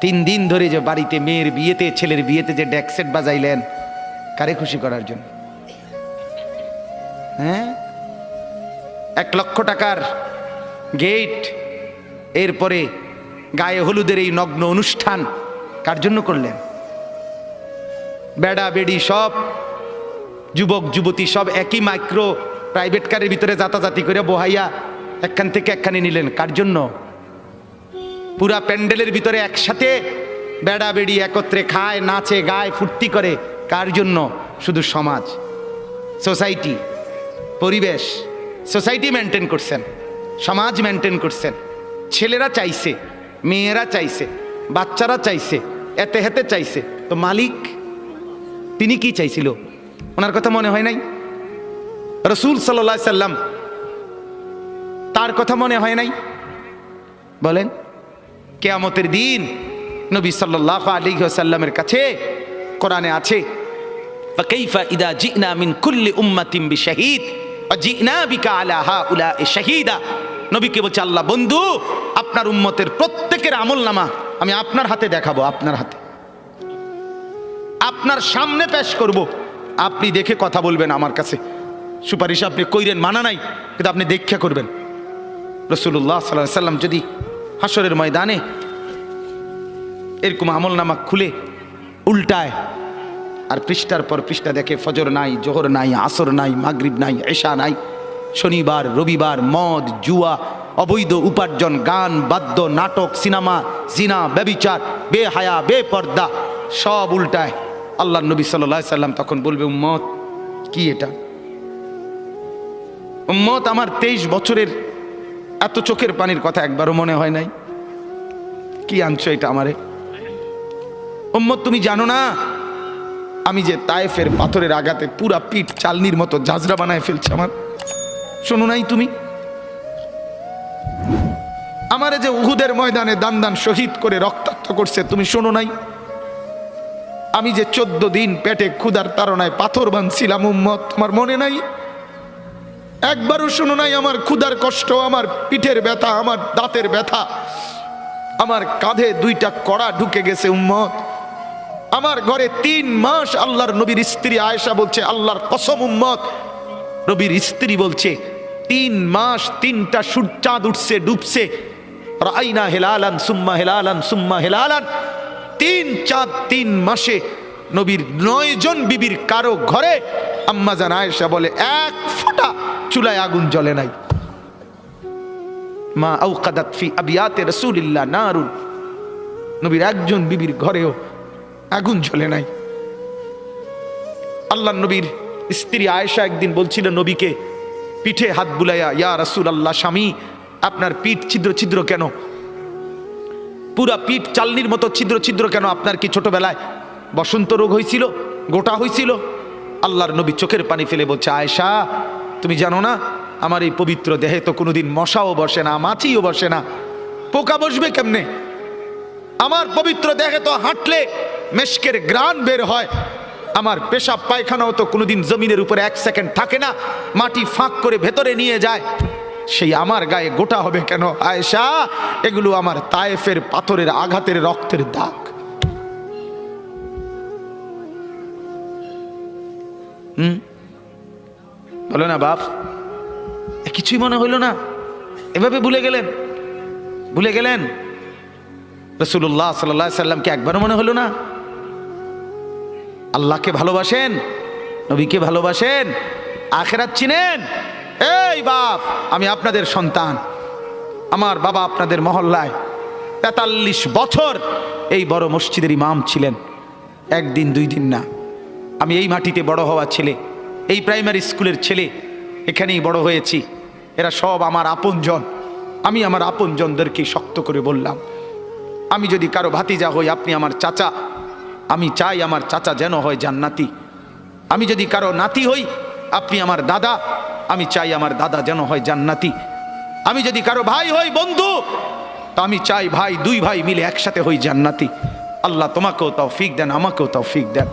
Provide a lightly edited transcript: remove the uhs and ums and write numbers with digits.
3 দিন ধরে যে বাড়িতে মেয়ের বিয়েতে ছেলের বিয়েতে যে ডেক সেট বাজাইলেন কারে খুশি করার জন্য? হ্যাঁ, 1 লক্ষ টাকার গেট, এরপরে গায়ে হলুদের এই নগ্ন অনুষ্ঠান কার জন্য করলেন? বেড়া বেড়ি সব যুবক যুবতী সব একই মাইক্রো প্রাইভেট কারের ভিতরে যাতাযাতি করে বহাইয়া একখান থেকে একখানে নিলেন কার জন্য? পুরা প্যান্ডেলের ভিতরে একসাথে বেড়া বেড়ি একত্রে খায়, নাচে, গায়, ফুর্তি করে কার জন্য? শুধু সমাজ, সোসাইটি, পরিবেশ, সোসাইটি মেনটেন করছেন, সমাজ মেনটেন করছেন। ছেলেরা চাইছে, মেয়েরা চাইছে, বাচ্চারা চাইছে, এতে হেতে চাইছে, তো মালিক তিনি কি চাইছিল? ওনার কথা মনে হয় নাই? রাসূল সাল্লাল্লাহু আলাইহি সাল্লাম তার কথা মনে হয় নাই? বলেন, কিয়ামতের দিন নবী সাল্লাল্লাহু আলাইহি ওয়াসাল্লামের কাছে কোরআনে আছে, ফাকাইফা ইদা জিনা মিন কুল্লি উম্মাতিন বিশাহিদ ওয়া জিনা বিকা আলা হাউলা'i শাহীদা। নবীকে বলছে আল্লাহ, বন্ধু আপনার উম্মতের প্রত্যেকের আমলনামা আমি আপনার হাতে দেখাবো, আপনার হাতে, আপনার সামনে পেশ করব, আপনি দেখে কথা বলবেন। আমার কাছে সুপারিশ আপনি কইরেন, মানা নাই, কিন্তু আপনি দেখে করবেন। রাসূলুল্লাহ সাল্লাল্লাহু আলাইহি সাল্লাম যদি হাসরের ময়দানে এরকম আমলনামা খুলে উল্টায় আর পৃষ্ঠার পর পৃষ্ঠা দেখে ফজর নাই, জোহর নাই, আসর নাই, মাগরিব নাই, এশা নাই, শনিবার রবিবার, মদ জুয়া, অবৈধ উপার্জন, গান বাদ্য, নাটক, সিনেমা, জিনা, ব্যভিচার, বেহায়া, বেপর্দা সব উল্টায়, আল্লাহ নবী সাল্লাল্লাহু আলাইহি সাল্লাম তখন বলবে, উম্মত কি এটা? উম্মত আমার 23 বছরের এত চোখের পানির কথা একবারও মনে হয় নাই? কি আনছো এটা আমারে? উম্মত তুমি জানো না আমি যে তায়েফের পাথরের আঘাতে পুরা পিঠ চালনির মতো ঝাঁঝরা বানায় ফেলছে আমার? শোনো নাই তুমি? আমারে যে উহুদের ময়দানে দান দান শহীদ করে রক্তাক্ত করছে, তুমি শোনো নাই? আমি যে 14 দিন পেটে ক্ষুধার তাড়নায় পাথর বাঁধছিলাম, উম্মত তোমার মনে নাই? একবারও শোনো নাই আমার ক্ষুধার কষ্ট, আমার পিঠের ব্যথা, আমার দাঁতের ব্যথা, আমার কাঁধে 2টা কড়া ঢুকে গেছে? উম্মত আমার ঘরে 3 মাস আল্লাহর নবীর স্ত্রী আয়েশা বলছে, আল্লাহর কসম উম্মত, নবীর স্ত্রী বলছে 3 মাস 3টা সূর্যাঁদ উঠছে ডুবছে, রাইনা হেলালান সুম্মা হেলালান সুম্মা হেলালান, 3 চাঁদ 3 মাসে নবীর 9 জন বিবির কারো ঘরে আম্মা জান আয়েশা বলে 1 ফোঁটা চুলায় আগুন জ্বলে নাই। মা আওকাদাত ফি আবিয়াতে রাসূলিল্লাহ নারুন, নবীর একজন বিবির ঘরেও আগুন জ্বলে নাই। আল্লাহ নবীর স্ত্রী আয়েশা একদিন বলছিল নবীকে, পিঠে হাত বুলাইয়া, ইয়া রাসূলুল্লাহ, স্বামী আপনার পিঠ ছিদ্র ছিদ্র কেন? পুরা পিঠ চালনির মতো ছিদ্র ছিদ্র কেন? আপনার কি ছোটবেলায় বসন্ত রোগ হয়েছিল, গোটা হয়েছিল? আল্লাহর নবী চোখের পানি ফেলে বলছে, আয়েশা তুমি জানো না আমার এই পবিত্র দেহে তো কোনোদিন মশাও বসে না, মাছিও বসে না, পোকা বসবে কেমনে? আমার পবিত্র দেহে তো হাঁটলে মেশকের গ্রান বের হয়, আমার পেশাব পায়খানাও তো কোনোদিন জমিনের উপরে 1 সেকেন্ড থাকে না, মাটি ফাঁক করে ভেতরে নিয়ে যায়, সেই আমার গায়ে গোটা হবে কেন? আয়েশা এগুলো আমার তায়েফের পাথরের আঘাতের রক্তের দাগ। বলো না বাপ, কিছুই মনে হইল না? এভাবে ভুলে গেলেন, ভুলে গেলেন? রাসূলুল্লাহ সাল্লাল্লাহু আলাইহি সাল্লামকে একবারও মনে হলো না? আল্লাহকে ভালোবাসেন, নবীকে ভালোবাসেন, আখিরাত চিনেন? এই বাপ, আমি আপনাদের সন্তান, আমার বাবা আপনাদের মহল্লায় 43 বছর এই বড় মসজিদের ইমাম ছিলেন, 1 দিন 2 দিন না। আমি এই মাটিতে বড় হওয়া ছেলে, এই প্রাইমারি স্কুলের ছেলে, এখানেই বড় হয়েছি। এরা সব আমার আপনজন। আমি আমার আপনজনদেরকে শক্ত করে বললাম, আমি যদি কারো ভাতিজা হই আপনি আমার চাচা, আমি চাই আমার চাচা যেন হয় জান্নাতি। আমি যদি কারো নাতি হই আপনি আমার দাদা, আমি চাই আমার দাদা যেন হয় জান্নাতি। আমি যদি কারো ভাই হই, বন্ধু, তা আমি চাই ভাই 2 ভাই মিলে একসাথে হই জান্নাতি। আল্লাহ তোমাকেও তৌফিক দেন, আমাকেও তৌফিক দেন।